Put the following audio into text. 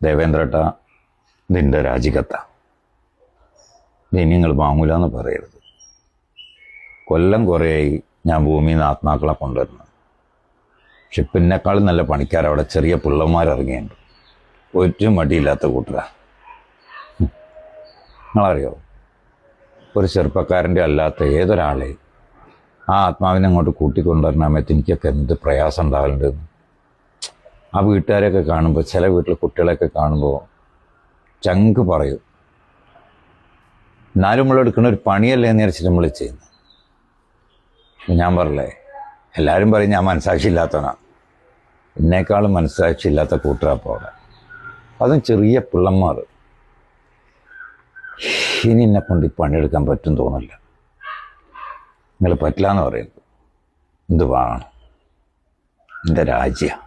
ദേവേന്ദ്രേട്ട, ഇതിൻ്റെ രാജിക്കത്ത. ഇനി നിങ്ങൾ വാങ്ങൂലെന്ന് പറയരുത്. കൊല്ലം കുറേയായി ഞാൻ ഭൂമിയിൽ നിന്ന് ആത്മാക്കളെ കൊണ്ടുവരുന്നത്. പക്ഷെ പിന്നെക്കാളും നല്ല പണിക്കാരവിടെ ചെറിയ പിള്ളമാരിറങ്ങിയുണ്ട്. ഒരു മടിയില്ലാത്ത കൂട്ടരാ. നിങ്ങളറിയോ, ഒരു ചെറുപ്പക്കാരൻ്റെ അല്ലാത്ത ഏതൊരാളെ ആ ആത്മാവിനെ അങ്ങോട്ട് കൂട്ടിക്കൊണ്ടുവരുന്ന സമയത്ത് എനിക്കൊക്കെ എന്ത് പ്രയാസം ഉണ്ടാകലുണ്ടെന്ന്. ആ വീട്ടുകാരെയൊക്കെ കാണുമ്പോൾ, ചില വീട്ടിൽ കുട്ടികളെയൊക്കെ കാണുമ്പോൾ ചങ്ക് പറയും. എന്നാലും നമ്മളെടുക്കുന്ന ഒരു പണിയല്ലേ എന്ന് വിചാരിച്ചിട്ട് നമ്മൾ ചെയ്യുന്നത്. ഞാൻ പറഞ്ഞില്ലേ, എല്ലാവരും പറയും ഞാൻ മനസ്സാക്ഷി ഇല്ലാത്തവനാണ്. എന്നേക്കാളും മനസ്സാക്ഷി ഇല്ലാത്ത കൂട്ടരപ്പോൾ അവിടെ. അതും ചെറിയ പിള്ളന്മാർ. ഇനി എന്നെ കൊണ്ട് ഈ പണിയെടുക്കാൻ പറ്റും തോന്നില്ല. നിങ്ങൾ പറ്റില്ല എന്ന് പറയുന്നത് എന്ത് വേണം? എൻ്റെ രാജ്യം.